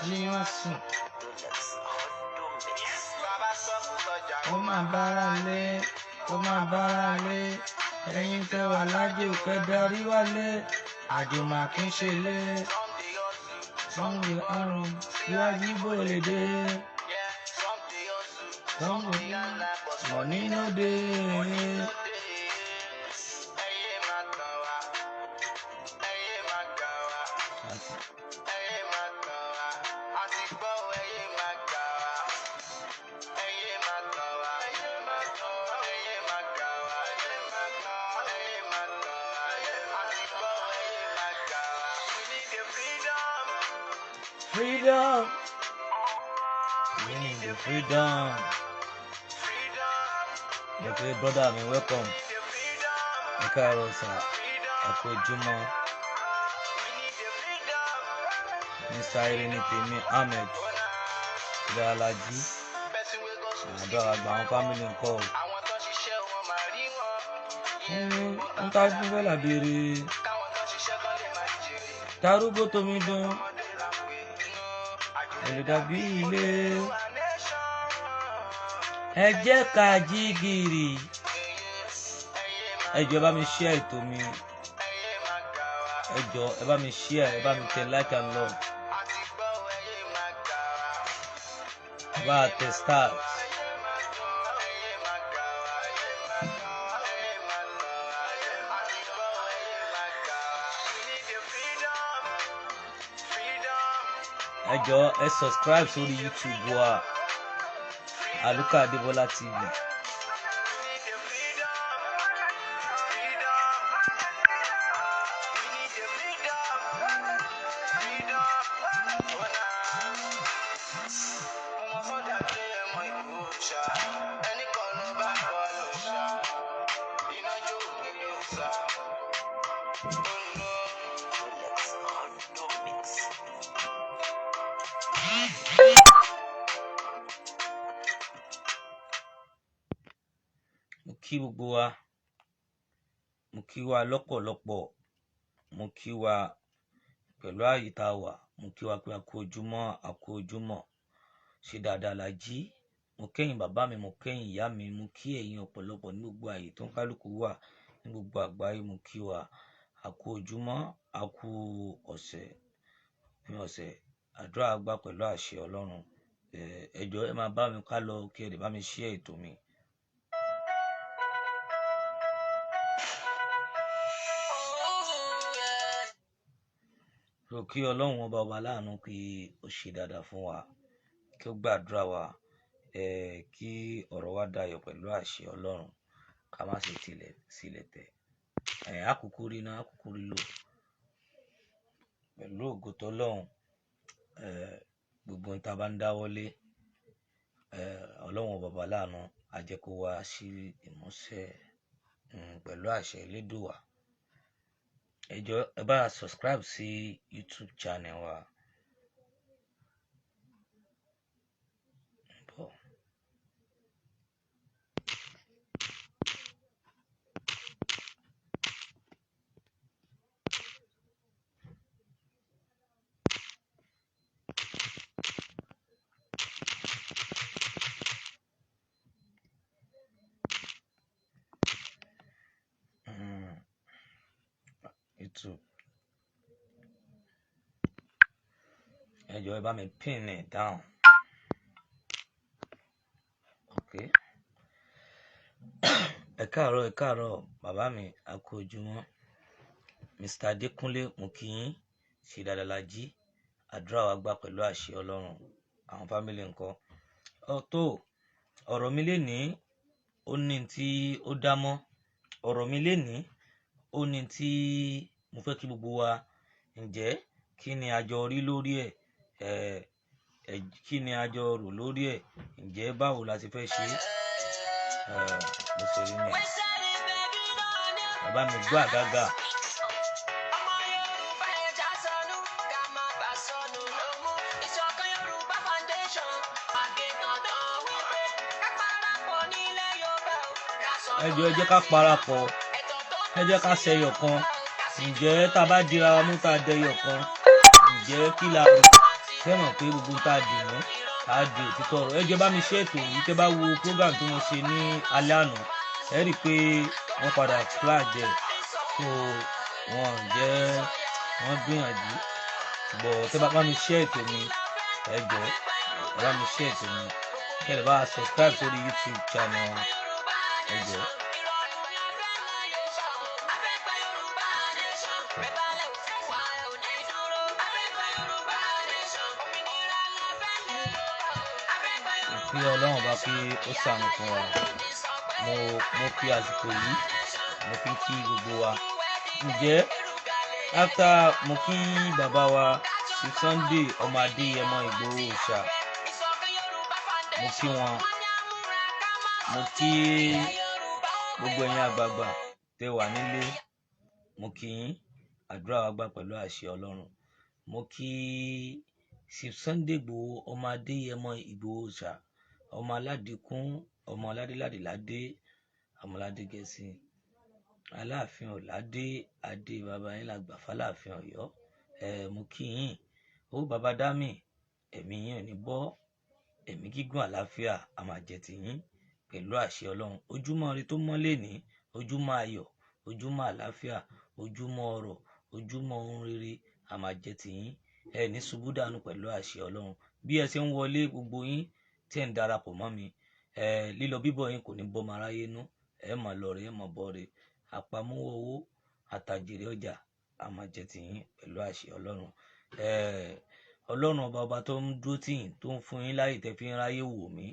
jí wọ́n sùn. Ó máa bára lé, ó máa bára lé. Ẹ̀yin tẹ́ wà lájò kẹ́ darí wálé. Àjò máa kí n ṣe lé. Sunday ọrùn síwájú bó lè dé. Sunday money no dey. Freedom. We need the freedom. Okay, brother, me welcome. Káàárọ̀ sà, àkójúmọ́. Mr. Irene Temi Ahmed Alaji. Àdó àgbà àwọn family ńkọ́. Ń ká fún fẹ́ làbèrè. Tarúgbó tómi dún. Dàbí ilé. Ẹ jẹ́ ká jí gìrì. Ẹ jọ̀ọ́ ẹ bá mi share ètò mi. Ẹ jọ̀ọ́ ẹ bá mi share, ẹ bá mi tẹ like and love. Bá a tẹ stars. Ẹ jọ̀ọ́ ẹ subscribe sórí YouTube wa Aluka Adebola TV. Mo kí gbogbo wa, mo kí wa lọ́pọ̀lọpọ̀, mo kí wa pẹ̀lú àyíká wa, mo kí wa pé a kú ojúmọ́, ṣe dáadáa la jí. Mo kẹ́yìn bàbá mi, mo kẹ́yìn ìyá mi, mo kí ẹ̀yin ọ̀pọ̀lọpọ̀ ní gbogbo àyè tó ń kálukú wà ní gbogbo àgbáyé. Mo kí wa a kú ojúmọ́, a kú ọ̀sẹ̀, àdúrà gbà pẹ̀lú àṣẹ Ọlọ́run. Ẹ jọ̀ọ́ ẹ máa bá mi ká lọ kí ẹ lè bá mi share ètò mi. Kí Ọlọ́run ọba láàánú kí ó ṣe dáadáa fún wa, kí ó gbàdúrà wa, kí ọ̀rọ̀ wa dayọ̀ pẹ̀lú àṣẹ Ọlọ́run, ká má ṣe sílẹ̀ tẹ̀. Àkókò rí náà, àkókò rí lò pẹ̀lú ògo t'Ọlọ́run. Gbogbo nta bá ń dáwọ́lé, Ọlọ́run ọba láàánú á jẹ́ kó wá sí ìmúṣẹ pẹ̀lú àṣẹ Elédùà. Ẹ jọ̀ọ́ ẹ bá subscribe sí YouTube channel wa. YouTube. Ẹ jọ̀ọ́ ẹ bá mi pin it down. Okay. Ẹ káàárọ̀ bàbá mi, a kú ojúmọ́. Mr. Adékúnlé, mo kí yín, ṣe dáadáa la jí. Àdúrà wa gbà pẹ̀lú àṣẹ Ọlọ́run. Àwọn family ńkọ́. Ọ̀rọ̀ mi lénìí ó ní tí ó dámọ́. Ọ̀rọ̀ mi lénìí ó ní tí mo fẹ́ kí gbogbo wa ǹjẹ́ kí ni a jọ rí lórí ẹ̀, kí ni a jọ rò lórí ẹ̀, ǹjẹ́ báwo la ti fẹ́ ṣe. Mo ṣe rí nìyẹn. Bàbá mi gbọ́ àgágà. Ẹ jọ̀ọ́ ẹ jẹ́ ká parapọ̀, ẹ jẹ́ ká ṣẹyọ kan. Ǹjẹ́ tá bá dira wa mú tá dẹyọ kan, ǹjẹ́ kí la rò? ṣé mọ̀ pé gbogbo tá a dì mú á di òtítọ́ ọ̀rọ̀. Ẹ jẹ́ bá mi ṣe ètò yìí, tẹ́ bá wo program tí mo ṣe ní alẹ́ àná ẹ rí i pé wọ́n padà flag ẹ̀, so wọ́n gbìyànjú, bọ̀ tẹ́ bá mi ṣe ètò mi ẹ jọ̀ọ́ ẹ bá mi ṣe ètò mi kẹ́ lè bá subscribe sórí YouTube channel wa ẹ jọ̀ọ́. Kí Ọlọ́run bá kí ó ṣàánú fún wa. Mo fi àsìkò yìí mo fi kí gbogbo wa. Ǹjẹ́ after mo kí bàbá wa sí Sunday ọmọ Adéyẹmọ Ìgbòho Òòṣà, mo kí wọn, mo kí gbogbo ẹ̀yin àgbààgbà tẹ́ wà nílé, mo kí yín, àdúrà wa gbà pẹ̀lú àṣẹ Ọlọ́run. Mo kí sí Sunday Ìgbòho ọmọ Adéyẹmọ Ìgbòho Òòṣà, ọmọ aládìkún, ọmọ aládéládéládé, ọmọ aládégẹ̀sí, aláàfin ọ̀ládé, adé bàbá yín làgbà fáláàfin Ọ̀yọ́. Mo kí yín, ó bàbá dámì, ẹ̀mí yín ò ní bọ́, ẹ̀mí gígùn àlàáfíà a máa jẹ́ ti yín pẹ̀lú àṣẹ Ọlọ́run. Ojúmọ́ ire tó mọ́ lẹ́ni, ojúmọ́ ayọ̀, ojúmọ́ àlàáfíà, ojúmọ́ ọrọ̀, ojúmọ́ ohun rere a máa jẹ́ ti yín. Ẹ ní ṣubú dànù pẹ̀lú àṣẹ Ọlọ́run. Bí ẹ ṣe ń wọlé gbogbo yín tí ẹ ń darapọ̀ mọ́ mi, lílọ bíbọ̀ yín kò ní bọ́ máa ráyé nú, ẹ máa lọ rè, ẹ máa bọ̀ rè, àpamọ́wọ́ owó àtàjèrè ọjà a máa jẹ́ ti yín pẹ̀lú àṣẹ Ọlọ́run. Ọlọ́run ọba tó ń dúró tì yín, tó ń fún yín láyè tẹ́ fi ń ráyè wò mí,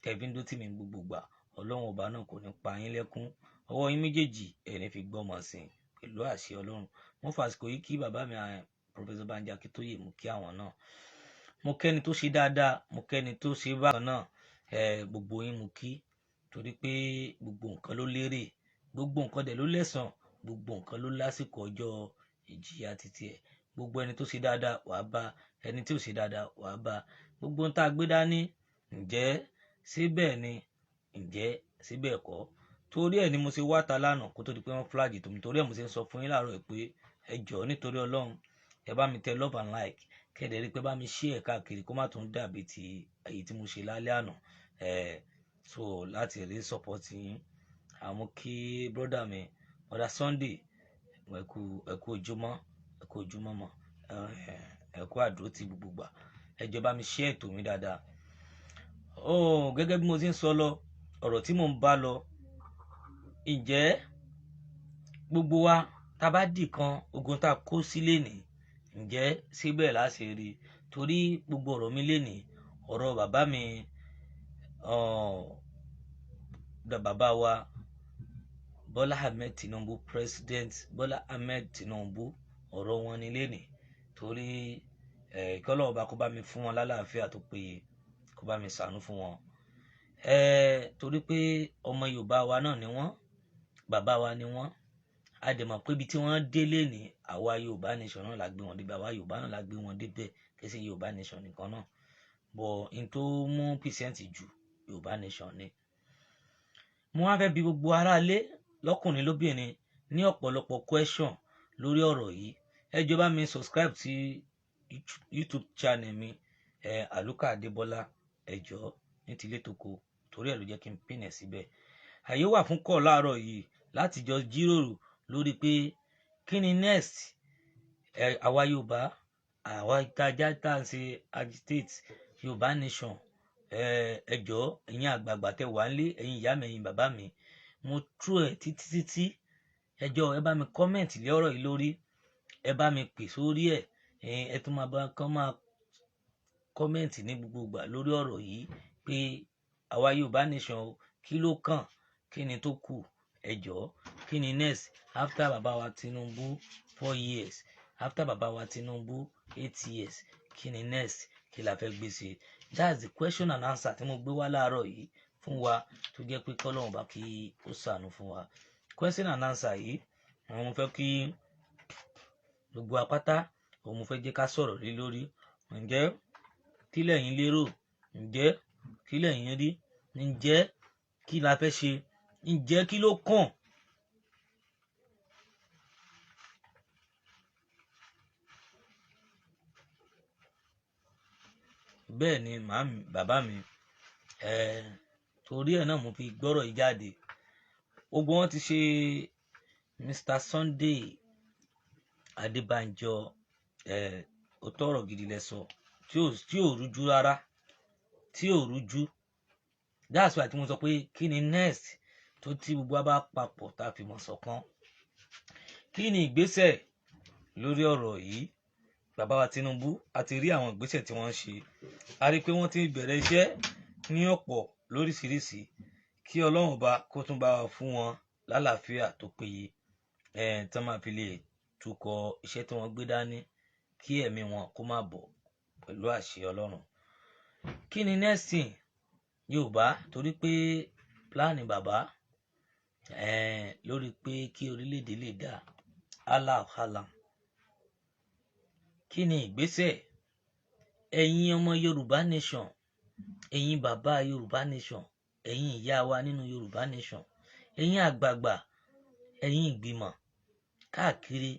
tẹ́ fi ń dúró tì mí gbogbo gbà, Ọlọ́run ọba náà kò ní pa yín lẹ́kún, ọwọ́ yín méjèèjì ẹ ní fi gbọ́mọ sìn pẹ̀lú àṣẹ Ọlọ́run. Mo fàsìkò yìí kí bàbá mi Professor Banji Akíntóyè, mo kí àwọn náà, mo kẹ́ni tó ṣe dáadáa, mo kẹ́ni tó ṣe bákan náà, gbogbo yín mo kí, torí pé gbogbo nǹkan ló lérè, gbogbo nǹkan dẹ̀ ló lẹ́san, gbogbo nǹkan ló lásìkò ọjọ́ ìjìyà títí ẹ̀. Gbogbo ẹni tó ṣe dáadáa wàá bá, ẹni tí ò ṣe dáadáa wàá bá. Gbogbo ohun tá a gbé dání, ǹjẹ́ síbẹ̀ ni, ǹjẹ́ síbẹ̀ kọ́. Torí ẹ̀ ni mo ṣe wá ta lánàá kó tó di pé wọ́n flag tòmí. Torí ẹ̀ mo ṣe ń sọ fún yín láàárọ̀ pé ẹ jọ̀ọ́ nítorí Ọlọ́run ẹ bá mi tẹ love and like, kẹ́dẹ̀ rí pé bá mi share káàkiri kó má tún dàbí ti èyí tí mo ṣe lálẹ́ àná. So láti rí support yín. Àmọ́ kí brother mi brother Sunday, ẹ kú ojúmọ́ mọ́, ẹ kú àdúró ti gbogbo gbà. Ẹ jọ̀ọ́ bá mi share ètò mi dáadáa. Gẹ́gẹ́ bí mo ti ń sọ lọ, ọ̀rọ̀ tí mò ń bá lọ, ǹjẹ́ gbogbo wa tá bá dì kan ogun tá kó sí lénìí, ǹjẹ́ síbẹ̀ láṣẹ rí? Torí gbogbo ọ̀rọ̀ mi lénìí, ọ̀rọ̀ bàbá mi, bàbá wa Bola Ahmed Tinubu, President Bola Ahmed Tinubu, ọ̀rọ̀ wọn ni lénìí. Torí kọ́lọ́ ọba kó bá mi fún wọn lálàáfíà tó péye, kó bá mi ṣàánú fún wọn. Torí pé ọmọ Yorùbá wa náà ni wọ́n, bàbá wa ni wọ́n. A dẹ̀ mọ̀ pé ibi tí wọ́n dé lénìí, àwa Yorùbá nation náà la gbé wọn débẹ̀, àwa Yorùbá náà la gbé wọn débẹ̀, kì í ṣe Yorùbá nation nìkan náà. Bọ̀ n tó mú pìsẹ́ǹtì jù Yorùbá nation ni. Mo wá fẹ́ bi gbogbo aráalé lọ́kùnrin lóbìnrin ní ọ̀pọ̀lọpọ̀ question lórí ọ̀rọ̀ yìí. Ẹ jọ̀ọ́ bá mi subscribe sí YouTube channel mi, Àlùkà Adébọ́lá, ẹ jọ̀ọ́ ní tilé toko, torí ẹ̀ ló jẹ́ kí n pin ẹ̀ síbẹ̀. Àyè wà fún call láàárọ̀ yìí láti jọ jíròrò lórí pé kí ni next. Àwa Yorùbá, àwa ìtajà tá à ń ṣe agitate Yorùbá nation, ẹ jọ̀ọ́ ẹ̀yin àgbààgbà tẹ́ wà nílé, ẹ̀yin ìyá mi, ẹ̀yin bàbá mi, mo trú ẹ̀ títí. Ẹ jọ̀ọ́ ẹ bá mi comment lé ọ̀rọ̀ yìí lórí, ẹ bá mi pè sórí ẹ̀, ẹ tún máa bá kán máa comment ní gbogbo ìgbà lórí ọ̀rọ̀ yìí pé àwa Yorùbá nation o, kí ló kàn, kí ni tó kù, ẹ jọ̀ọ́ kí ni next after bàbá wa Tinubu 4 years, after bàbá wa Tinubu 8 years, kí ni next, kí la fẹ́ gbé ṣe. That's the question and answer tí mo gbé wá láàárọ̀ yìí fún wa, tó jẹ́ pé kọ́lọ́run bá kí ó ṣàánú fún wa. Question and answer yìí àwọn mo fẹ́ kí gbogbo apáta, òun mo fẹ́ jẹ́ ká sọ̀rọ̀ lé lórí. Ǹjẹ́ kí lẹ̀yin lérò? Ǹjẹ́ kí lẹ̀yin rí? Ǹjẹ́ kí la fẹ́ ṣe? Ǹjẹ́ kí ló kàn? bẹ́ẹ̀ ni bàbá mi torí ẹ̀ náà mo fi gbọ́rọ̀ yìí jáde. Gbogbo wọn ti ṣe Mr. Sunday Adébánjọ ó tọrọ gidi lẹ́sọ tí ò rújú rárá, tí ò rújú. That's why tí mo sọ pé kí ni next tó tí gbogbo wa bá papọ̀ tá a fi mọ̀ ṣọ̀kan. Kí ni ìgbésẹ̀ lórí ọ̀rọ̀ yìí? Bàbá wa Tinubu àti rí àwọn ìgbésẹ̀ tí wọ́n ń ṣe. A rí pé wọ́n ti bẹ̀rẹ̀ iṣẹ́ ní ọ̀pọ̀ lóríṣiríṣi. Kí Ọlọ́run bá kó tún bá wa fún wọn lálàáfíà tó péye tí wọ́n máa fi lè tukọ̀ iṣẹ́ tí wọ́n gbé dání, kí ẹ̀mí wọn kó má bọ̀ pẹ̀lú àṣẹ Ọlọ́run. Kí ni next thing Yorùbá? Torí pé pláàni bàbá lórí pé kí orílẹ̀-èdè lè dá Allah. Kí ni ìgbésẹ̀ ẹ̀yin ọmọ Yorùbá nation, ẹ̀yin bàbá Yorùbá nation, ẹ̀yin ìyá wa nínú Yorùbá nation, ẹ̀yin àgbààgbà, ẹ̀yin ìgbìmọ̀ káàkiri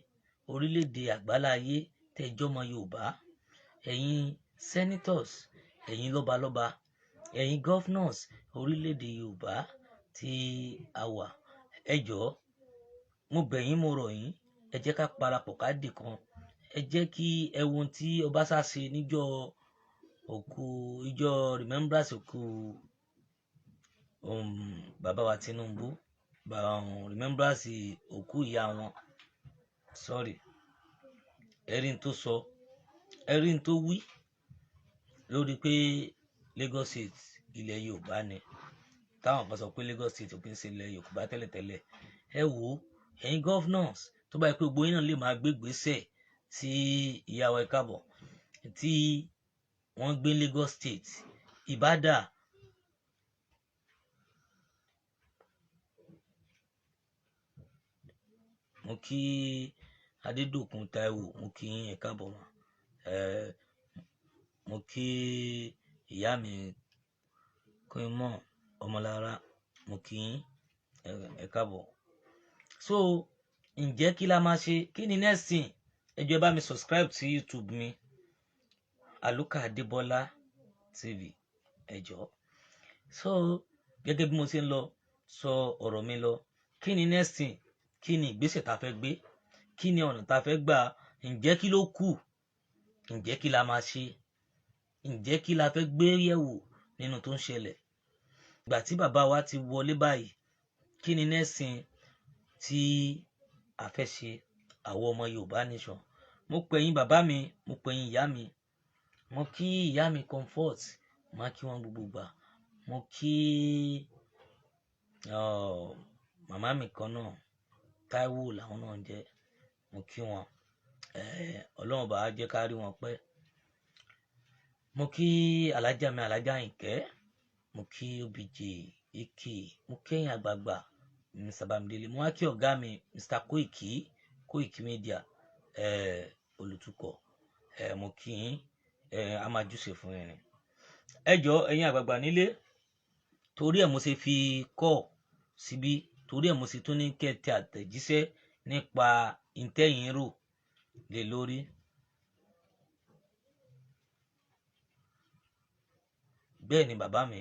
orílẹ̀-èdè àgbáláyé tẹ́jọ́ ọmọ Yorùbá, ẹ̀yin senators, ẹ̀yin lọ́balọ́ba, ẹ̀yin governors orílẹ̀-èdè Yorùbá tí a wà. Ẹ jọ̀ọ́, mo bẹ̀ yín, mo rọ̀ yín, ẹ jẹ́ ká parapọ̀ ká dì kan. Ẹ jẹ́ kí ẹ wo ohun tí Ọbaṣá ṣe níjọ́ remembrance òkú bàbá wa Tinubu, remembrance òkú ìyá wọn. Sorry, ẹ̀rín tó sọ, ẹ̀rín tó wí lórí pé Lagos State ilẹ̀ Yorùbá ni. Táwọn kan sọ pé Lagos State ò kí ń ṣe ilẹ̀ Yorùbá tẹ́lẹ̀tẹ́lẹ̀. Ẹ wo ẹ̀yin governors tó bá yẹ pé gbogbo yín náà lè máa gbé ìgbésẹ̀ tí ìyàwó ẹ káàbọ̀ tí wọ́n gbé Lagos State ìbádà. Mo kí Adédòkun Táíwò, mo kí yín, ẹ káàbọ̀ wá. Mo kí ìyá mi Kúnmọ́ Ọmọlára, mo kí yín, ẹ káàbọ̀. So ǹjẹ́ kí la máa ṣe? Kí ni next thing? Ẹ jọ̀ọ́ ẹ bá mi subscribe sí YouTube mi, Aluka Adebola TV, ẹ jọ̀ọ́. So gẹ́gẹ́ bí mo ṣe ń lọ sọ ọ̀rọ̀ mi lọ, kí ni next thing? Kí ni ìgbésẹ̀ tá fẹ́ gbé? Kí ni ọ̀nà tá fẹ́ gbà? Ǹjẹ́ kí ló kù? Ǹjẹ́ kí la máa ṣe? Ǹjẹ́ kí la fẹ́ gbé yẹ̀wò nínú tó ń ṣẹlẹ̀? Ìgbà tí bàbá wa ti wọlé báyìí, kí ni next thing tí a fẹ́ ṣe àwọn ọmọ Yorùbá nation? Mo pè yín bàbá mi, mo pè yín ìyá mi, mo kí ìyá mi Comfort, má kí wọn gbogbo gbà. Mo kí màmá mi kan náà, Táíwò làwọn náà jẹ́, mo kí wọn. Ọlọ́run bá jẹ́ ká rí wọn pẹ́. Mo kí alájà mi, alájà Ìkẹ́, mo kí OBJ Eke, mo kẹ́yìn àgbààgbà Mr. Bamidele, mo wá kí ọ̀gá mi Mr. Koiki Media olùtukọ̀, mo kí yín, a máa júṣe fún ẹ̀rín. Ẹ jọ̀ọ́ ẹ̀yin àgbààgbà nílé, torí ẹ̀ mo ṣe fi kọ́ síbí, torí ẹ̀ mo ṣe tún ní kẹ́tẹ àtẹ̀jíṣẹ́ nípa ìtẹ̀yìn rò lé lórí. Bẹ́ẹ̀ ni bàbá mi,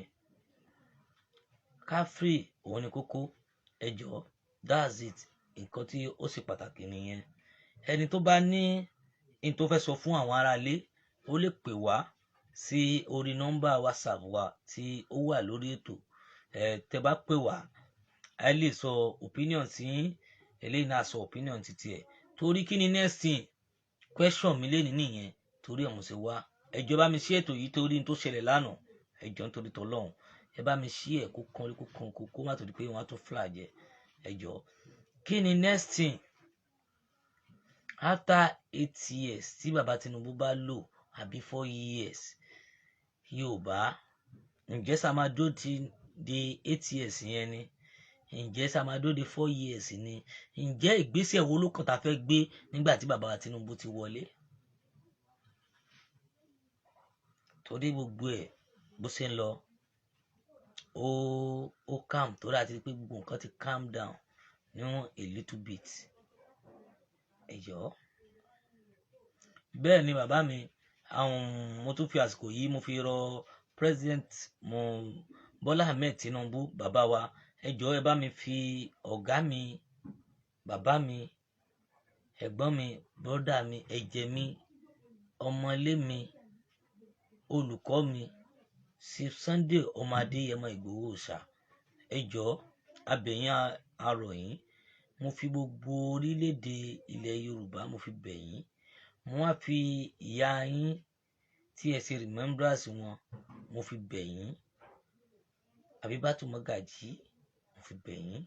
ká free òun ni kókó. Ẹ jọ̀ọ́, that's it. Nǹkan tí ó ṣe pàtàkì nìyẹn. Ẹni tó bá ní in tó fẹ́ sọ fún àwọn aráalé, ó lè pè wá sí orí nọ́mbà WhatsApp wa tí ó wà lórí ètò. Tẹ́ bá pè wá, a lè sọ opinion sí yín, eléyìí náà sọ opinion títí ẹ̀. Torí kí ni next thing? Question mi lénìí nìyẹn, torí ẹ̀ mo ṣe wá. Ẹ jọ̀ọ́ bá mi share ètò yìí torí n tó ṣẹlẹ̀ lánàá. Ẹ jọ̀ọ́ nítorí t'Ọlọ́run, ẹ bá mi share kó kan kó má tó di pé wọ́n á tó flag ẹ. Ẹ jọ̀ọ́, kí ni next thing? After 8 years tí bàbá Tinubu bá lò, àbí 4 years, Yorùbá, ǹjẹ́ sá máa dó ti di 8 years yẹn ni? Ǹjẹ́ sá máa dó di 4 years ni? Ǹjẹ́ ìgbésẹ̀ wo ló kàn tá fẹ́ gbé nígbà tí bàbá Tinubu ti wọlé? Torí gbogbo ẹ̀ bó ṣe ń lọ, ó calm, torí àti pé gbogbo nǹkan ti calm down ní a little bit. Ẹ jọ̀ọ́, bẹ́ẹ̀ ni bàbá mi, mo tún fi àsìkò yìí mo fi rọ president Bola Ahmed Tinubu bàbá wa, ẹ jọ̀ọ́ ẹ bá mi fi ọ̀gá mi, bàbá mi, ẹ̀gbọ́n mi, brọ́dà mi, ẹ̀jẹ̀ mi, ọmọlé mi, olùkọ́ mi, Sunday ọmọ Adéyẹmọ Ìgbòho Òòṣà, ẹ jọ̀ọ́ abẹ̀yìn arọ̀ yín, mo fi gbogbo orílẹ̀-èdè ilẹ̀ Yorùbá mo fi bẹ̀ yín, mo wá fi ìyá yín tí ẹ ṣe remembrance wọn mo fi bẹ̀ yín, Abíbátù Mọ́gàjí mo fi bẹ̀ yín,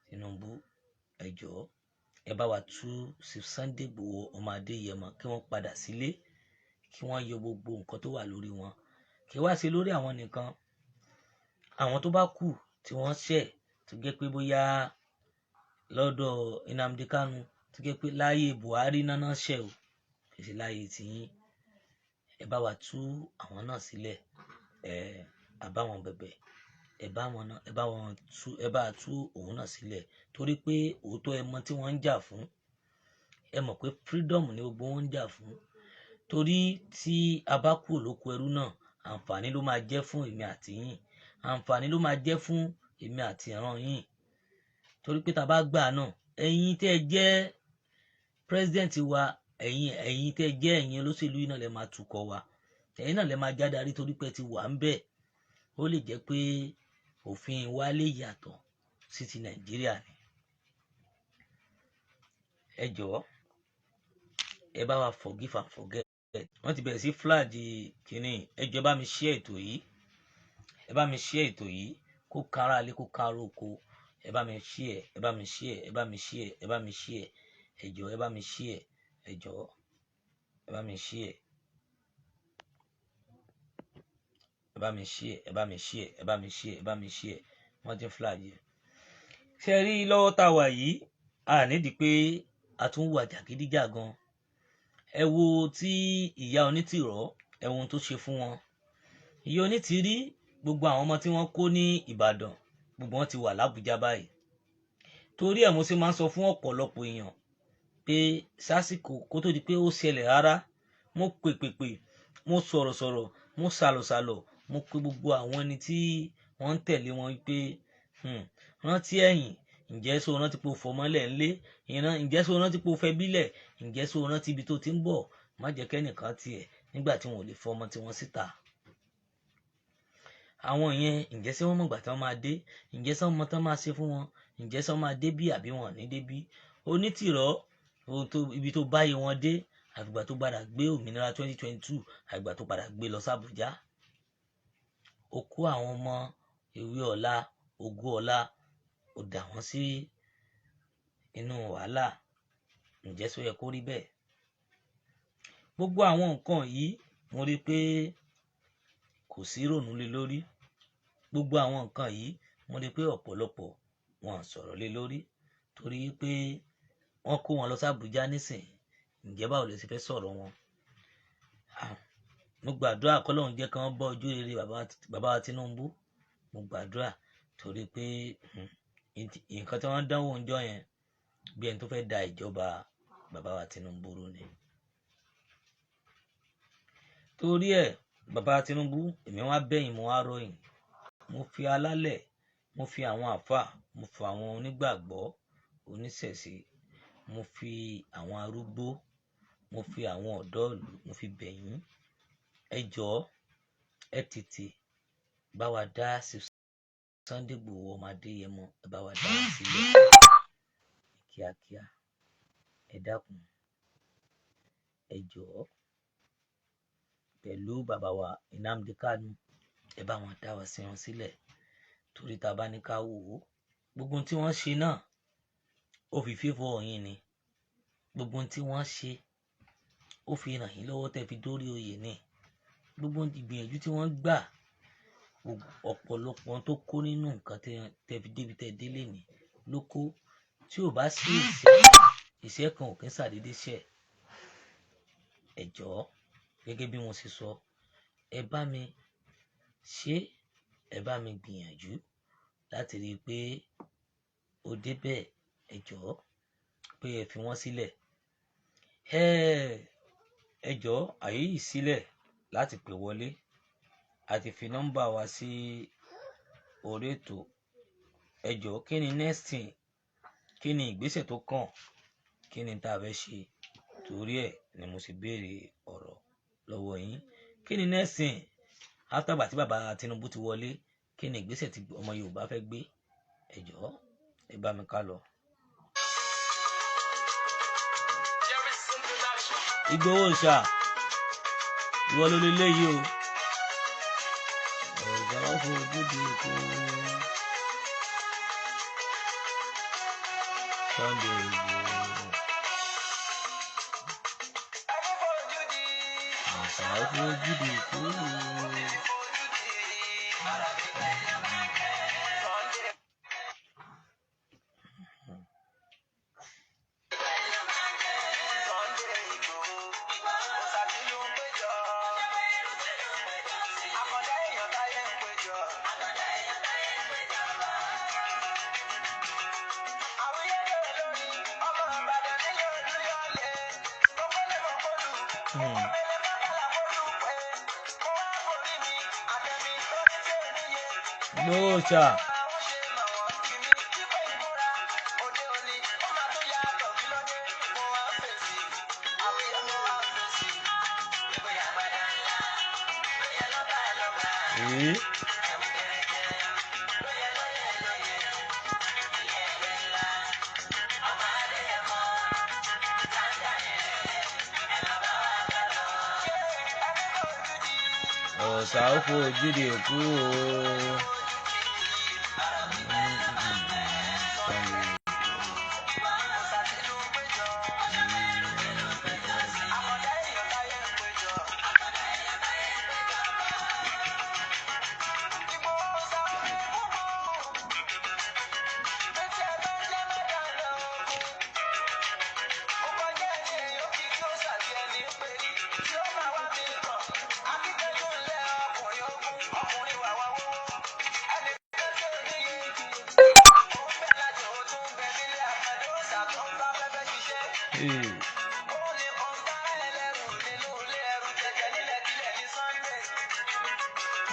Tinubu ẹ jọ̀ọ́ ẹ bá wa tú Sunday Ìgbòho ọmọ Adéyẹmọ kí wọ́n padà sílé, kí wọ́n yọ gbogbo nǹkan tó wà lórí wọn, kí wá ṣe lórí àwọn nìkan, àwọn tó bá kù tí wọ́n ṣẹ̀ tó jẹ́ pé bóyá lọ́dọ̀ Nnamdi Kanu tó jẹ́ pé láyé Buhari náà ṣẹ̀ o, kì í ṣe láyé tiyín, ẹ bá wa tú àwọn náà sílẹ̀, àbá wọn bẹ̀bẹ̀, ẹ bá tú òun náà sílẹ̀, torí pé òótọ́ ẹ mọ̀ tí wọ́n ń jà fún, ẹ mọ̀ pé freedom ni gbogbo wọn ń jà fún, torí tí a bá kú olóko ẹrú náà àǹfààní ló máa jẹ́ fún èmi àti yín, àǹfààní ló máa jẹ́ fún èmi àti ìran yín, torí pé tá a bá gbà náà ẹ̀yin tẹ́ ẹ jẹ́ president wa, ẹ̀yin tẹ́ ẹ jẹ́ ẹ̀yin olóṣèlú yìí náà lẹ máa tukọ̀ wa, ẹ̀yin náà lẹ máa jádarí, torí pé ti wà ń bẹ̀, ó lè jẹ́ pé òfin wa lè yàtọ̀ sí ti Nàìjíríà ni. Ẹ jọ̀ọ́ ẹ bá wa forgive and forget. Wọ́n ti bẹ̀rẹ̀ sí flag kínní, ẹ jọ̀ọ́ ẹ bá mi share ètò yìí, ẹ bá mi share ètò yìí kó kára lé kó kára oko, ẹ bá mi share, ẹ bá mi share, ẹ bá mi share, ẹ bá mi share, ẹ jọ̀ọ́ ẹ bá mi share, ẹ jọ̀ọ́ ẹ bá mi share, ẹ bá mi share, ẹ bá mi share, ẹ bá mi share, ẹ bá mi share, wọ́n ti flag yìí. Ṣé rí lọ́wọ́ tá a wà yìí, a nídìí pé a tún wà jàgídíjàgan. Ẹ wo tí ìyá onítìrọ̀, ẹ wo ohun tó ṣe fún wọn. Ìyá onítìrí gbogbo àwọn ọmọ tí wọ́n kó ní Ìbàdàn gbogbo wọn ti wà l'Ábùjá báyìí. Torí ẹ̀ mo ṣe máa ń sọ fún ọ̀pọ̀lọpọ̀ èèyàn pé sásìkò kó tó di pé ó ṣẹlẹ̀ rárá, mo pèpèpè, mo sọ̀rọ̀sọ̀rọ̀, mo sàlọ̀sàlọ̀, mo pe gbogbo àwọn ẹni tí wọ́n ń tẹ̀lé wọn pé rántí ẹ̀yìn, ǹjẹ́ so rántí pé o fọmọ́lẹ̀ ńlé, ǹjẹ́ so rántí pé o fẹ́ bílẹ̀, ǹjẹ́ so rántí ibi tó ti ń bọ̀, má jẹ́ kẹ́nìkan tiẹ̀ nígbà tí wọn ò lè fọmọ tí wọ́n síta. Àwọn yẹn ǹjẹ́ sí wọ́n mọ̀gbà tí wọ́n máa dé, ǹjẹ́ sí wọ́n mọ̀ tí wọ́n máa ṣe fún wọn, ǹjẹ́ sí wọ́n máa dé bí àbí wọn ò ní dé bí. Onítìrọ̀ ibi tó báyé wọn dé àgbà tó padà gbé òmìnira 2022, àgbà tó padà gbé lọ sí Àbújá. Ó kó àwọn ọmọ ewé ọ̀la, ogún ọ̀la, ó dà wọ́n sí inú wàhálà, ǹjẹ́ sọ yẹ kó rí bẹ́ẹ̀. Gbogbo àwọn nǹkan yìí mo rí pé kò sí rònú lé lórí. Gbogbo àwọn nǹkan yìí mo rí pé ọ̀pọ̀lọpọ̀ wọn sọ̀rọ̀ lé lórí, torí pé wọ́n kó wọn lọ sí Àbújá nísìn, ǹjẹ́ báwo lè ṣe fẹ́ sọ̀rọ̀ wọn. Mo gbàdúrà k'Ọlọ́run jẹ́ kí wọ́n bọ́ ojú rere bàbá wa Tinubu, mo gbàdúrà, torí pé nǹkan tí wọ́n dánwò ń jọ yẹn bí ẹni tó fẹ́ da ìjọba bàbá wa Tinubu rú ni. Torí ẹ̀ bàbá Tinubu, èmi wá bẹ̀yìn, mo wá ròyìn, mo fi alálẹ̀, mo fi àwọn àfáà, mo fi àwọn onígbàgbọ́ oníṣẹ̀ṣe, mo fi àwọn arúgbó, mo fi àwọn ọ̀dọ́ ìlú, mo fi bẹ̀yìn, ẹ jọ̀ọ́ ẹ tètè bá wa dá Sunday Igboho ọmọ Adéyẹmọ, ẹ bá wa dá sílẹ̀ kíákíá, ẹ dákun, ẹ jọ̀ọ́ pẹ̀lú bàbá wa Nnamdi Kanu, ẹ bá wọn dá wa sí wọn sílẹ̀, torí tá a bá ní ká wò ó, gbogbo tí wọ́n ṣe náà ó fi favour yín ni, gbogbo tí wọ́n ṣe ó fi ràn yín lọ́wọ́ tẹ́ fi dórí oyè ni, gbogbo ìgbìyànjú tí wọ́n gbà, ọ̀pọ̀lọpọ̀ tó kó nínú nǹkan tẹ́ fi débi tẹ́ délé ni ló kó, tí ò bá sí ìṣẹ́ kan ò kí ń ṣàdédé ṣẹ̀. Ẹ jọ̀ọ́ gẹ́gẹ́ bí mo ṣe sọ, ẹ bá mi ṣe, ẹ bá mi gbìyànjú láti rí i pé ó débẹ̀, ẹ jọ̀ọ́ pé ẹ fi wọ́n sílẹ̀. ẹ jọ̀ọ́ àyè yìí sílẹ̀ láti pè wọlé. A ti fi nọ́mbà wa sí orí ètò. Ẹ jọ̀ọ́ kí ni next thing, kí ni ìgbésẹ̀ tó kàn, kí ni tá a fẹ́ ṣe, torí ẹ̀ ni mo sì béèrè ọ̀rọ̀ lọ́wọ́ yín. Kí ni next thing after gbà tí bàbá Tinubu ti wọlé, kí ni ìgbésẹ̀ tí ọmọ Yorùbá fẹ́ gbé? Ẹ jọ̀ọ́ ẹ bá mi ká lọ. Ìgbòho ṣá ìwọ ló lè léyìí o. Ọ̀gá ọ̀fọ̀ ojúde èkó Sunday Igboho. Ọ̀gá ọ̀fọ̀ ojúde èkó. Lóòótọ́ ọ̀sà ó fojú di òkú o.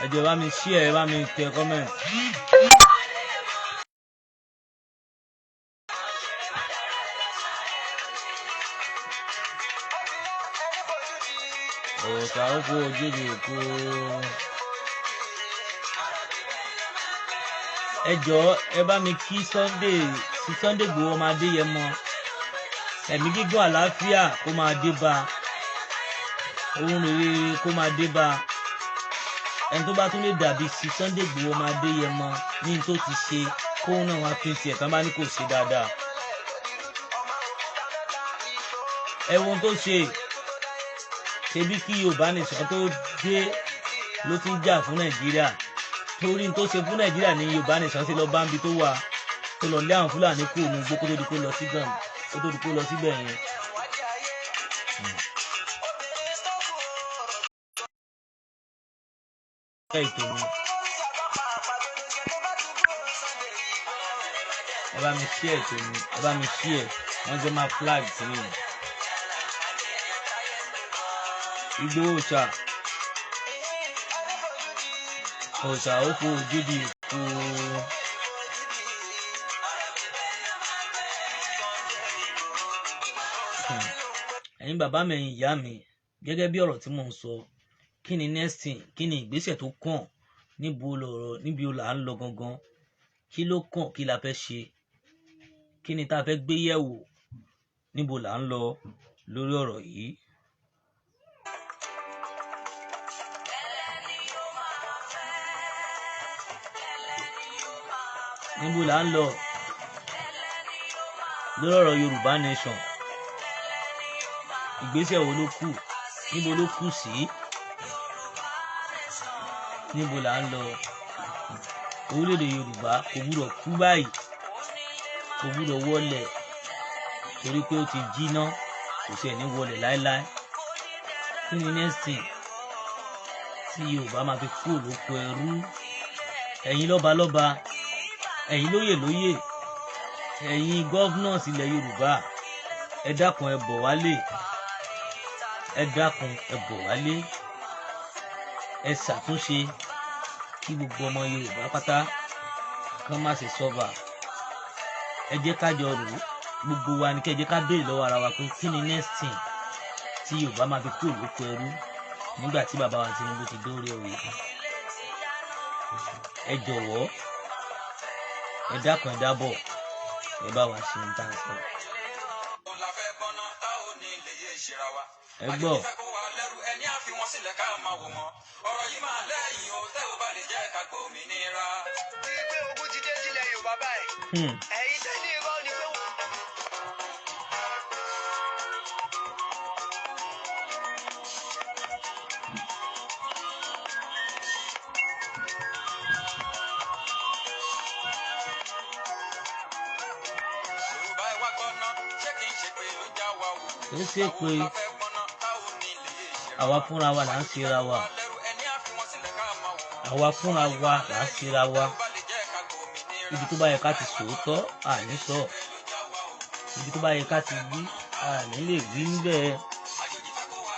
Ẹ jọ̀ọ́ bá mi share, bá mi tẹ comment. Ọ̀sà ó fojú di òkú. Ẹ jọ̀ọ́ ẹ bá mi kí Sunday Igboho ọmọ Adéyẹmọ. Ẹ̀mí gígùn àlàáfíà kó máa dé bá, ohun rere kó máa dé bá. Ẹni tó bá tún lè dàbí sí Sunday Igboho ọmọ Adéyẹmọ ní tó ti ṣe kóun náà wá fi tiẹ̀ tán bá ní kò ṣe dáadáa. Ẹ wo ohun tó ṣe, ṣebí kí Yorùbá nation tó dé ló ti ń jà fún Nàìjíríà, torí tó ṣe fún Nàìjíríà ní Yorùbá nation ṣe lọ bá ń bi tó wà, tó lọ lé àwọn Fúlàní kò ní gbó kó tó di kó lọ sí gan, kó tó di kó lọ síbẹ̀ yẹn. Ètò mi ẹ bá mi share ètò mi, ẹ bá mi share, wọ́n jẹ́ máa flag sí mi. Ìgbòho ṣá ọ̀sà ó fojú di òkú. Ẹ̀yin bàbá mi, ẹ̀yin ìyá mi, gẹ́gẹ́ bí ọ̀rọ̀ tí mò ń sọ, kí ni next thing, kí ni ìgbésẹ̀ tó kàn, níbi ó là ń lọ gangan, kí ló kàn, kí la fẹ́ ṣe, kí ni tá a fẹ́ gbé yẹ̀wò, níbo là ń lọ lórí ọ̀rọ̀ yìí. Níbo là ń lọ lórí ọ̀rọ̀ Yorùbá nation, ìgbésẹ̀ wo ló kù, níbo ló kù sí, níbo là ń lọ. Orílẹ̀-èdè Yorùbá kò gbúdọ̀ kú báyìí, kò gbúdọ̀ wọlẹ̀, torí pé ó ti jiná, kò sí ẹni wọlẹ̀ láéláé. Kí ni next thing tí Yorùbá máa fi kú lóko ẹrú? Ẹ̀yin lọ́balọ́ba, ẹ̀yin lóyè, ẹ̀yin governors ilẹ̀ Yorùbá, ẹ dákun ẹ bọ̀ wálé, ẹ dákun ẹ bọ̀ wálé, ẹ ṣàtúnṣe kí gbogbo ọmọ Yorùbá pátá kán má ṣe sọ́ba. Ẹ jẹ́ ká jọ rò ó, gbogbo wa ni kí ẹ jẹ́ ká béèrè lọ́wọ́ ara wa pé kí ni next thing tí Yorùbá máa fi kúrò lóko ẹrú nígbà tí bàbá wa Tinubu ti dórí oyè. Ẹ jọ̀wọ́ ẹ dákun ẹ dábọ̀ ẹ bá wa ṣe ń tà sọ. Ẹ gbọ́. Ó ṣe pé àwa fúnra wa là ń ṣera wa, àwa fúnra wa là ń ṣera wa. Ibi tó bá yẹ ká ti sòótọ́ àní sọ, ibi tó bá yẹ ká ti wí àní lè wí níbẹ̀.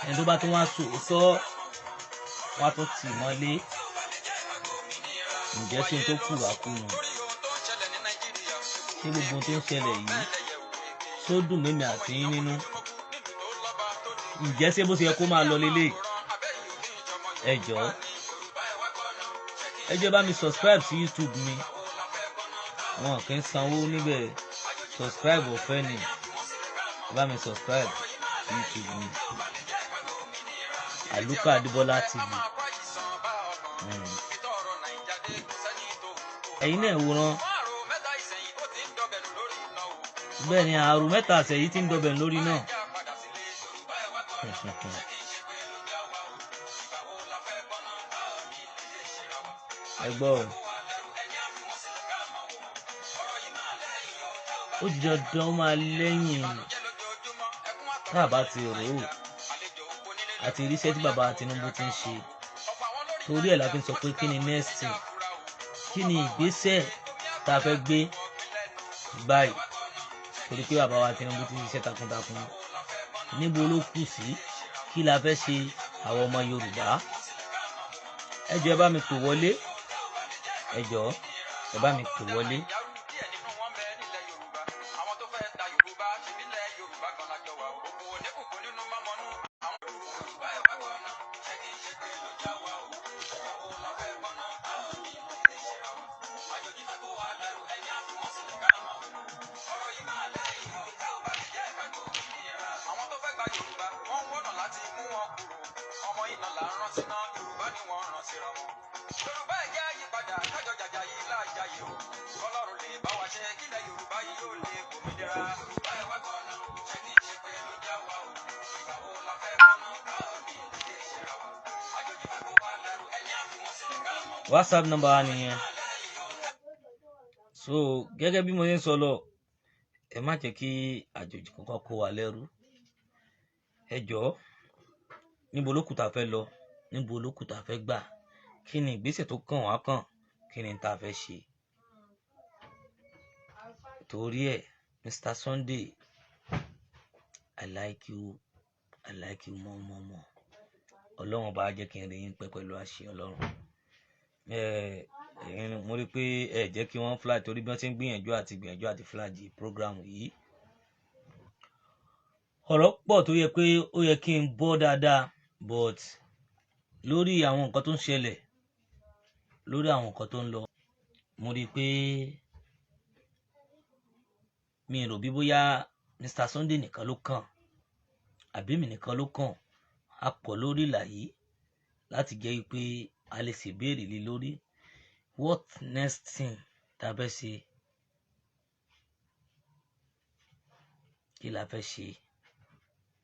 Ẹni tó bá tún wá sòótọ́ wá tún tì mọ́lé. Ǹjẹ́ ṣé n tó kù wá kú nù? Ṣé gbogbo tó ń ṣẹlẹ̀ yìí tó dùn mẹ́mi àti yín nínú? Ǹjẹ́ ṣé bó ṣe yẹ kó máa lọ lélẹ̀? Ẹ jọ̀ọ́ ẹ jẹ́ bá mi subscribe sí YouTube mi, wọn kì í sanwó níbẹ̀. Subscribe ọ̀fẹ́ ni, bá mi subscribe sí YouTube mi, Àlùkò Adébọ́lá TV. Ẹ̀yin náà wòran, bẹ́ẹ̀ ni àrùn mẹ́ta àṣẹ yìí ti ń dọbẹ̀ lórí náà. Ẹ gbọ́ o, ó di dandan ó máa lẹ́yìn tá a bá ti rò ó àti irísẹ́ tí bàbá Tinubu ti ń ṣe. Torí ẹ̀ la fi ń sọ pé kí ni next thing, kí ni ìgbésẹ̀ tá a fẹ́ gbé báyìí. Torí pé bàbá wa Tinubu ti ṣiṣẹ́ takuntakun. Níbo ló kù sí? Kí la fẹ́ ṣe àwọn ọmọ Yorùbá? Ẹ jọ̀ọ́ ẹ bá mi pè wọlé, ẹ jọ̀ọ́ ẹ bá mi pè wọlé. WhatsApp number wa nìyẹn. So gẹ́gẹ́ bí mo ṣe ń sọ lọ, ẹ má jẹ́ kí àjòjì kankan kó wa lẹ́rú. Ẹ jọ̀ọ́ níbo ló kù tá fẹ́ lọ, níbo ló kù tá fẹ́ gbà, kí ni ìgbésẹ̀ tó kàn wá kàn, kí ni tá fẹ́ ṣe. Torí ẹ̀ Mr. Sunday, I like you more. Ọlọ́run bá jẹ́ kí n rí yín pẹ́ pẹ̀lú àṣẹ Ọlọ́run. Mo rí pé ẹ jẹ́ kí wọ́n flag, torí bí wọ́n ti ń gbìyànjú àti flag program yìí. Ọ̀rọ̀ pọ̀ tó yẹ pé ó yẹ kí n bọ́ dáadáa, but lórí àwọn nǹkan tó ń ṣẹlẹ̀, lórí àwọn nǹkan tó ń lọ, mo rí pé mi rò bí bóyá Mr. Sunday nìkan ló kàn àbí mi nìkan ló kàn. A pọ̀ lórí ìlà yìí láti jẹ́ pé a lè ṣèbéèrè lé lórí what next thing tá a fẹ́ ṣe, kí la fẹ́ ṣe.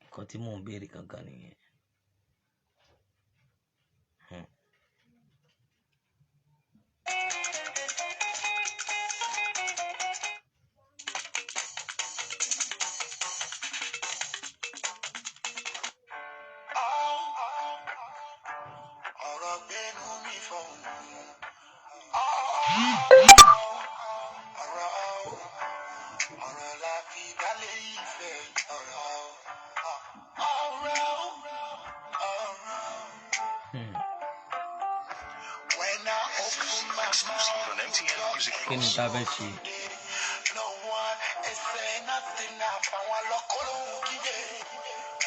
Nǹkan tí mò ń béèrè gangan nìyẹn. kí ni tá a fẹ́ ṣe.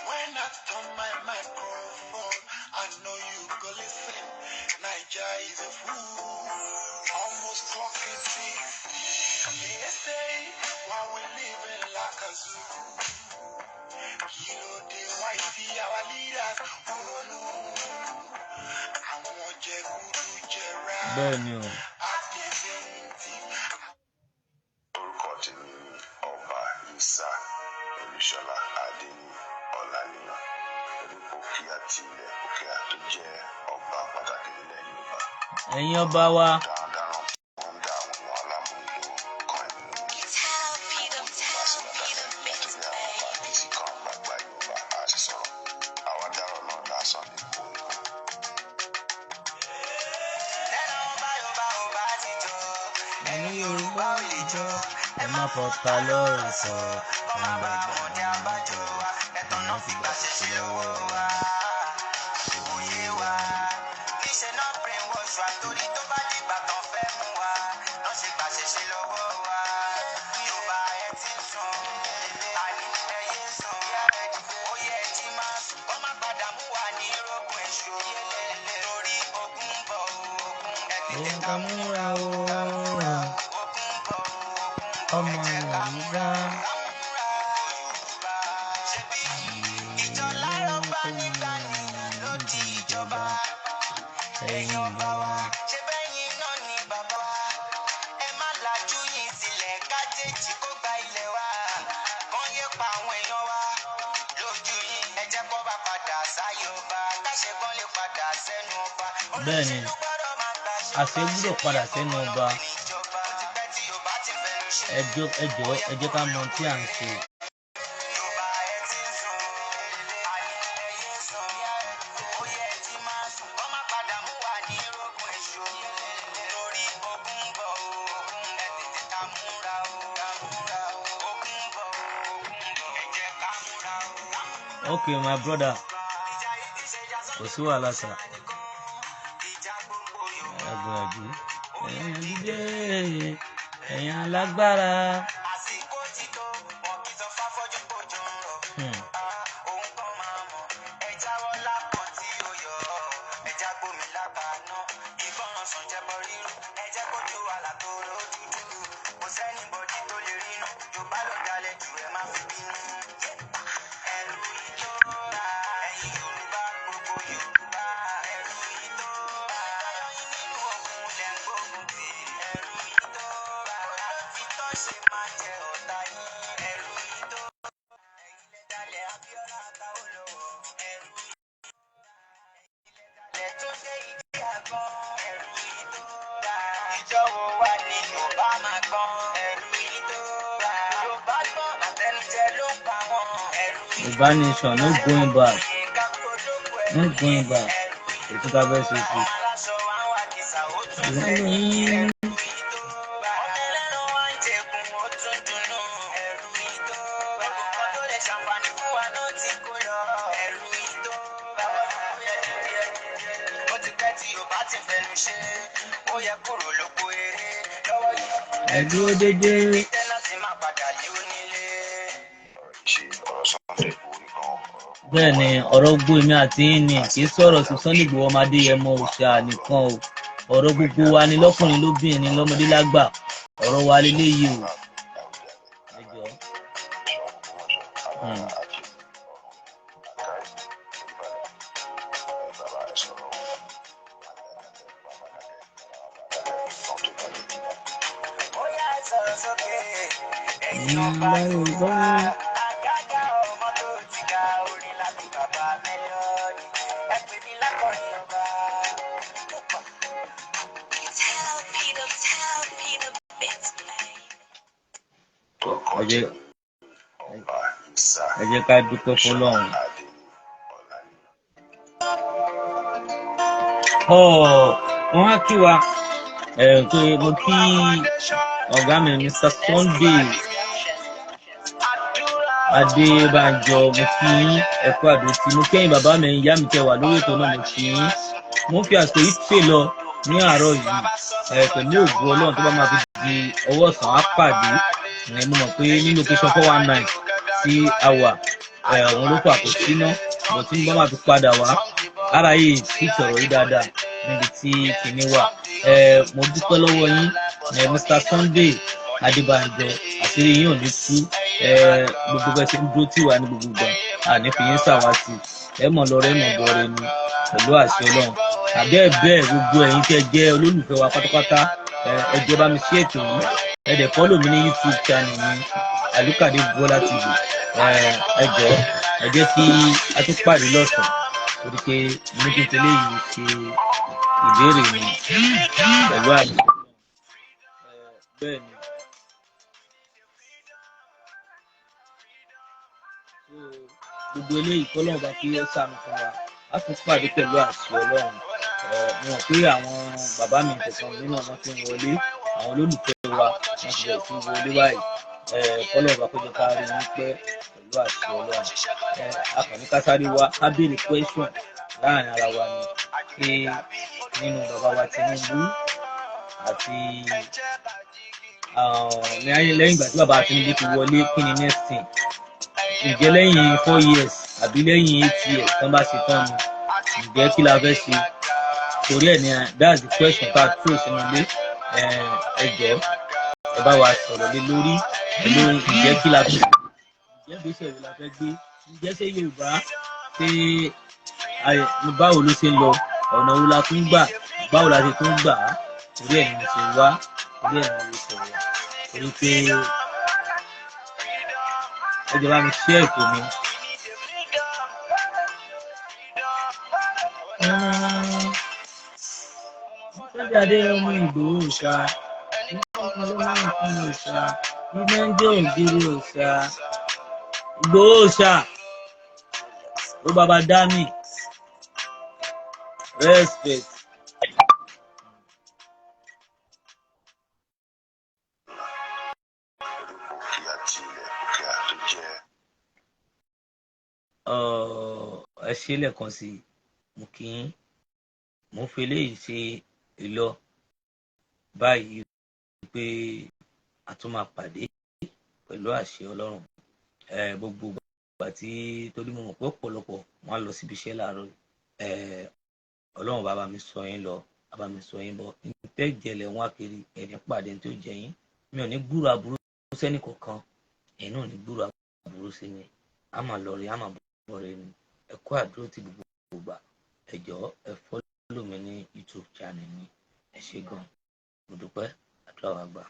When I turn my microphone, I know you go listen. Naija is a fool, almost clocking six. They say while we living like a zoo, you know the wifey our leaders who know. I want you to Gerard. Bẹ́ẹ̀ni o. Orúkọ tèmi Ọba Isa Olúṣọlá Adéní Ọláníyàn. Òkè àti ilẹ̀ òkè àti jẹ́ ọba pàtàkì nílẹ̀ Yorùbá. Ẹ̀yin ọba wa. Darandaran wọ́n dá àwọn èèyàn alámúlò kan ìlú nítorí àwọn ọba kìsì kan gbàgbà Yorùbá àti sọ̀rọ̀. Àwa dárọ̀ náà lásán ní gbòòrò. Ẹni Yorùbá ò lè jọ, ẹ má fọta lọ́rọ̀ sọ, ẹ má gbàgbà ọmọ jọ, ẹ má fi gbà ṣe lọ́wọ́ wa. Òye wa, níṣẹ́ náà brain wash wa torí tó bá dìgbà tán fẹ́ mú wa, náà ṣe gbà ṣe lọ́wọ́ wa. Yorùbá ẹ ti sùn, àní ẹyẹ sùn, ó yẹ ẹ ti máa sùn, kó má padà mú wa ní rógùn èṣù. Torí ogun bọ̀ ogun, ẹ tètè ká múra o. Ọmọ Yorùbá. Ìjọba lọ́ba nígbà nìyẹn ló di ìjọba. Ẹ̀yin ọba wa. Ṣé bẹ́yìn náà ni bàbá wa? Ẹ má lajú yìí sílẹ̀ kájèjì kó gba ilẹ̀ wa. Kán yé pa àwọn èèyàn wa. Lójú yìí ẹ jẹ́ kó bá padà sáyé ọba. Káṣe kán lè padà sẹ́nu ọba. Bẹ́ẹ̀ni, àṣẹ gbọ́dọ̀ padà sẹ́nu ọba. Ẹ jọ̀ọ́ ká mọ tí à ń ṣe. Okay, my brother. Kò sí wàhálà sà. Ẹ gbìyànjú. Ẹ̀yin alágbára. Nation, no going back. No going back. It's not very easy. Bẹ́ẹ̀ni, ọ̀rọ̀ gbogbo èmi àti yín ni kì í sọ̀rọ̀ sí Sunday Igboho ọmọdé yẹmọ òòṣà nìkan o. Ọ̀rọ̀ gbogbo wa ni lọ́kùnrin lóbìnrin lọ́mọdé lágbà. Ọ̀rọ̀ wa leléyìí o. Ẹ jẹ́ ká dúpẹ́ fọ́lọ́run. Wọ́n á kí wa pé mo kí ọ̀gá mi Mr. Sunday Adébánjọ, mo kí yín ẹ̀kọ́ àdótì, mo kẹ́yìn bàbá mi ìyá mi tẹ́ wà lórí ètò náà, mo kí yín. Mo fi àsìkò yìí pè lọ ní àárọ̀ yìí pẹ̀lú ògo Ọlọ́run tó bá máa fi di ọwọ́ ọ̀sán á pàdé. Mo mọ̀ pé ní location 419 tí a wà àwọn ló fà kò síná, bọ̀ tí mo bá máa fi padà wá ara yìí sì sọ̀rọ̀ yìí dáadáa níbi tí kinní wà. Mo dúpẹ́ lọ́wọ́ yín Mr. Sunday Adébánjọ, àṣírí yín ò ní tú, gbogbo bẹ́ẹ̀ ṣe ń dúró tì wá ní gbogbo ìgbà àní fi yín ṣàwátì, ẹ mọ̀ lọ́rẹ́ mọ̀ bọ̀rẹ̀ ni pẹ̀lú àṣẹ Ọlọ́run. Bẹ́ẹ̀ gbogbo ẹ̀yin tẹ́ jẹ́ olólùfẹ́ wa pátápátá, ẹ jẹ́ bá mi ṣí ètò yìí, ẹ dẹ̀ follow mi ní YouTube channel mi Alukade Bola TV. Ẹ jọ̀ọ́ ẹ jẹ́ kí a tún pàdé lọ́sàn-án torí pé mo ní kí n tẹ́lẹ̀ yìí ṣe ìbéèrè mi pẹ̀lú àyè. Bẹ́ẹ̀ ni gbogbo eléyìí kọ́lọ́run bá kí ó sànù fún wa, a tún pàdé pẹ̀lú àṣẹ Ọlọ́run. Mo mọ̀ pé àwọn bàbá mi kọ̀ọ̀kan nínú ọmọ tí ń wọlé, àwọn olólùfẹ́ wa wọ́n ti bẹ̀rẹ̀ sí wọlé báyìí. Kọ́lọ́run bá kó jẹ́ ká rí yín pẹ́ pẹ̀lú àṣẹ Ọlọ́run. Akànní ká sáré wá ká béèrè question láàrin ara wa ni pé nínú bàbá wa Tinubu àti lẹ́yìn ìgbà tí bàbá Tinubu ti wọlé, kí ni next thing? Ǹjẹ́ lẹ́yìn 4 years àbí lẹ́yìn 8 years tán bá ṣe tán ni, ǹjẹ́ kí la fẹ́ ṣe? Torí ẹ̀ ni that's the question tá a throw sínú ilé. Ẹ jọ̀ọ́ ẹ bá wa sọ̀rọ̀ lé lórí ǹjẹ́ kí la fẹ́, ǹjẹ́ ìgbésẹ̀ wo la fẹ́ gbé, ǹjẹ́ ṣé Yorùbá ṣe báwo ló ṣe ń lọ, ọ̀nà wo la tún gbà, báwo la ṣe tún gbà á. Torí ẹ̀ ni mo ṣe wá, torí ẹ̀ ni mo sọ̀rọ̀, torí pé ẹ jẹ́ bá mi share ètò mi. Sunday Adé ọmọ Ìgbòho Òòṣà, ọmọ ọlọ́mọ ìpín Òòṣà, iná ń jẹ́ ògiri Òòṣà, Ìgbòho Òòṣà, ó bàbá Dami, respect. Ẹ ṣe lẹ́ẹ̀kan sí i, mo kí yín, mo fi eléyìí ṣe ìlọ báyìí pé a tún máa pàdé pẹ̀lú àṣẹ Ọlọ́run. Gbogbo ìgbà tí torí mo mọ̀ pé ọ̀pọ̀lọpọ̀ wọn á lọ síbi iṣẹ́ láàárọ̀, Ọlọ́run bá mi sọ yín lọ, bá mi sọ yín bọ̀, tẹ́ jẹlẹ̀ wọn kiri ẹni pàdé tí ó jẹ yín, mi ò ní gbúrò aburú sẹ́nì kọ̀ọ̀kan, ẹ̀yin náà ò ní gbúrò aburú sí mi, a máa lọ rí a máa bọ̀ rẹ ni. Ẹ kú àdúró tí gbogbo ìgbà, ẹ jọ̀ọ́ ẹ follow mi ní YouTube channel mi, ẹ ṣé gan, mo dúpẹ́, àdúrà wa gbà.